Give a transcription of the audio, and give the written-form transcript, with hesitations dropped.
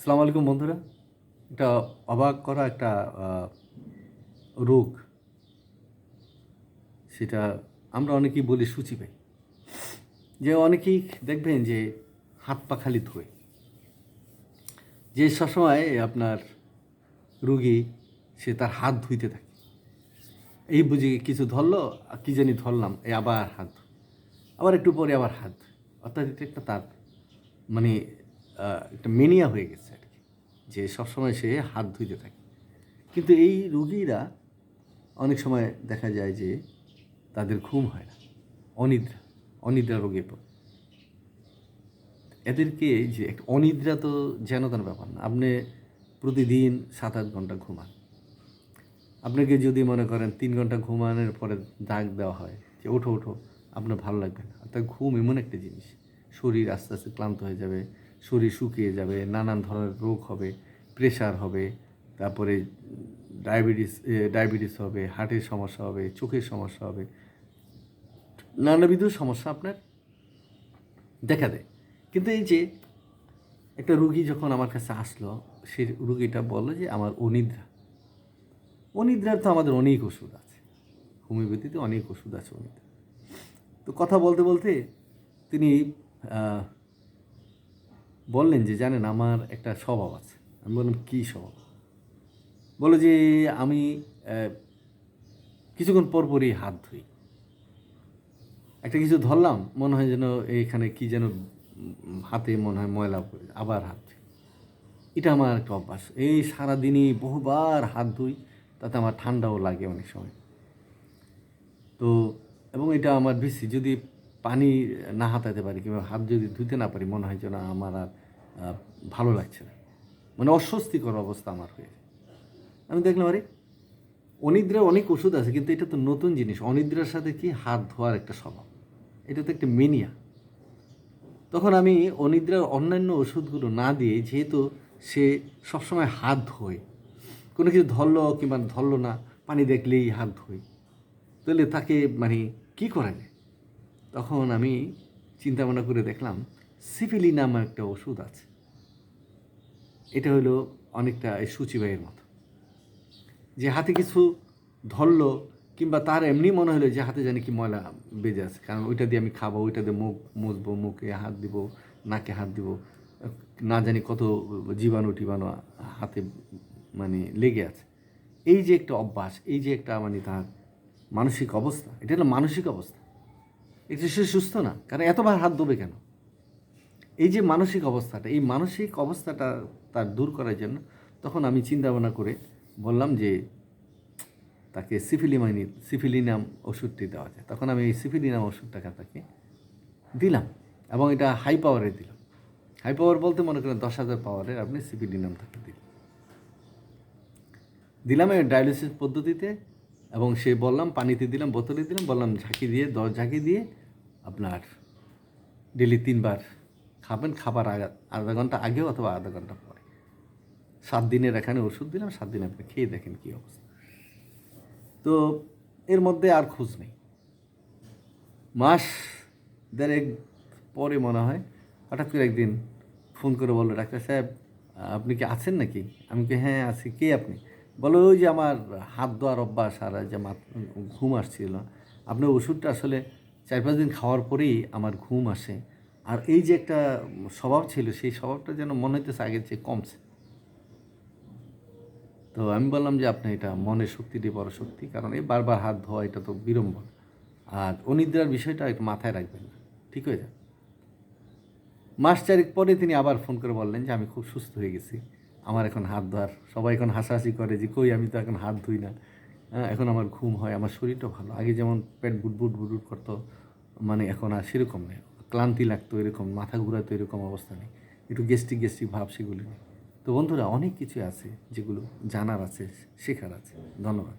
আসসালামু আলাইকুম বন্ধুরা। এটা অবাক করা একটা রোগ, সেটা আমরা অনেকেই বলি সূচিবাই। যে অনেকেই দেখবেন যে হাত পা খালি ধোয়, যে সবসময় আপনার রুগী সে তার হাত ধুইতে থাকে। এই বুঝি কিছু ধরলো, কি জানি ধরলাম, এই আবার হাত ধুই, আবার একটু পরে আবার হাত ধুই। অর্থাৎ এটা একটা তার মানে একটা মেনিয়া হয়ে গেছে আর কি, যে সবসময় সে হাত ধুইতে থাকে। কিন্তু এই রুগীরা অনেক সময় দেখা যায় যে তাদের ঘুম হয় না, অনিদ্রা অনিদ্রা রোগে পড়ে। এদেরকে যে একটা অনিদ্রা তো যেন তেন ব্যাপার না। আপনি প্রতিদিন 7-8 ঘন্টা ঘুমান, আপনাকে যদি মনে করেন 3 ঘন্টা ঘুমানোর পরে ডাক দেওয়া হয় যে ওঠো ওঠো, আপনার ভালো লাগবে না। অর্থাৎ ঘুম এমন একটা জিনিস, শরীর আস্তে আস্তে ক্লান্ত হয়ে যাবে, শরীর শুকিয়ে যাবে, নানান ধরনের রোগ হবে, প্রেশার হবে, তারপরে ডায়াবেটিস হবে, হার্টের সমস্যা হবে, চোখের সমস্যা হবে, নানাবিধ সমস্যা আপনার দেখা দেয়। কিন্তু এই যে একটা রুগী যখন আমার কাছে আসলো, সে রুগীটা বললো যে আমার অনিদ্রা। অনিদ্রার তো আমাদের অনেক ওষুধ আছে, হোমিওপ্যাথিতে অনেক ওষুধ আছে অনিদ্রা। তো কথা বলতে বলতে তিনি বললেন যে জানেন আমার একটা স্বভাব আছে। আমি বললাম কী স্বভাব? বলো যে আমি কিছুক্ষণ পরপরই হাত ধুই। একটা কিছু ধরলাম, মনে হয় যেন এইখানে কী যেন হাতে মনে হয় ময়লা পড়ে, আবার হাত ধুই। এটা আমার একটা অভ্যাস। এই সারাদিনই বহুবার হাত ধুই, তাতে আমার ঠান্ডাও লাগে অনেক সময়। তো এবং এটা আমার বেশি, যদি পানি না হাতাতে পারি কিংবা হাত যদি ধুতে না পারি, মনে হয় যেন আমার আর ভালো লাগছে না, মানে অস্বস্তিকর অবস্থা আমার হয়ে যায়। আমি দেখলাম আরে অনিদ্রার অনেক ওষুধ আছে, কিন্তু এটা তো নতুন জিনিস। অনিদ্রার সাথে কি হাত ধোয়ার একটা স্বভাব, এটা তো একটা মেনিয়া। তখন আমি অনিদ্রার অন্যান্য ওষুধগুলো না দিয়ে, যেহেতু সে সবসময় হাত ধোয়, কোনো কিছু ধরলো কিংবা ধরলো না, পানি দেখলেই হাত ধোয়, তাহলে তাকে মানে কী করা যায়? তখন আমি চিন্তা ভাবনা করে দেখলাম সিফিলি নামে একটা ওষুধ আছে। এটা হলো অনেকটা এই সূচিবাইয়ের মতো, যে হাতে কিছু ধরলো কিংবা তার এমনি মনে হলো যে হাতে জানি কি ময়লা বেজে আছে, কারণ ওইটা দিয়ে আমি খাবো, ওইটা দিয়ে মুখ মুছবো, মুখে হাত দিব, নাকে হাত দিব, না জানি কত জীবাণু টিবাণু হাতে মানে লেগে আছে। এই যে একটা অভ্যাস, এই যে একটা মানে তার মানসিক অবস্থা, এটা হলো মানসিক অবস্থা। এটা সে সুস্থ না, কারণ এতবার হাত ধোবে কেন? এই যে মানসিক অবস্থাটা, এই মানসিক অবস্থাটা তার দূর করার জন্য তখন আমি চিন্তা ভাবনা করে বললাম যে তাকে সিফিলিনাম ওষুধটি দেওয়া যায়। তখন আমি এই সিফিলিনাম ওষুধটাকে তাকে দিলাম, এবং এটা হাই পাওয়ারের দিলাম। হাই পাওয়ার বলতে মনে করেন 10,000 পাওয়ারের আপনি সিফিলিনাম তাকে দিলাম এই ডায়ালিসিস পদ্ধতিতে। এবং সে বললাম পানিতে দিলাম, বোতলে দিলাম, বললাম ঝাঁকি দিয়ে 10 ঝাঁকি দিয়ে আপনার ডেলি 3 বার খাবেন, খাবার আধা ঘন্টা আগেও অথবা আধা ঘন্টা পরে। 7 দিনের এখানে ওষুধ দিলাম, 7 দিন আপনি খেয়ে দেখেন কী অবস্থা। তো এর মধ্যে আর খোঁজ নেই। মাস দেড়েক পরে মনে হয় হঠাৎ করে একদিন ফোন করে বললো, ডাক্তার সাহেব আপনি কি আছেন নাকি? আমি কি হ্যাঁ আছি। কে আপনি? বলো ওই যে আমার হাত ধোয়ার অভ্যাস আর যে ঘুম আসছিল, আপনার ওষুধটা আসলে 4-5 দিন খাওয়ার পরেই আমার ঘুম আসে, আর এই যে একটা স্বভাব ছিল, সেই স্বভাবটা যেন মনে হইতেছে আগের চেয়ে কমছে। তো আমি বললাম যে আপনি এটা মনের শক্তিটি বড় শক্তি, কারণ এই বারবার হাত ধোয়া এটা তো বিড়ম্বনা। আর অনিদ্রার বিষয়টা একটু মাথায় রাখবেন না, ঠিক হয়ে যাবে। মাস 4 পরে তিনি আবার ফোন করে বললেন যে আমি খুব সুস্থ হয়ে গেছি, আমার এখন হাত ধোয়ার, সবাই এখন হাসাহাসি করে যে কই আমি তো এখন হাত ধুই না, এখন আমার ঘুম হয়, আমার শরীরটাও ভালো। আগে যেমন পেট বুটবুট বুটবুট করতো, মানে এখন আর সেরকম নেই, ক্লান্তি লাগতো এরকম, মাথা ঘুরাতো এরকম অবস্থা নেই, একটু গ্যাস্ট্রিক গ্যাস্ট্রিক ভাব সেগুলি নেই। তো বন্ধুরা অনেক কিছু আছে যেগুলো জানার আছে, শেখার আছে। ধন্যবাদ।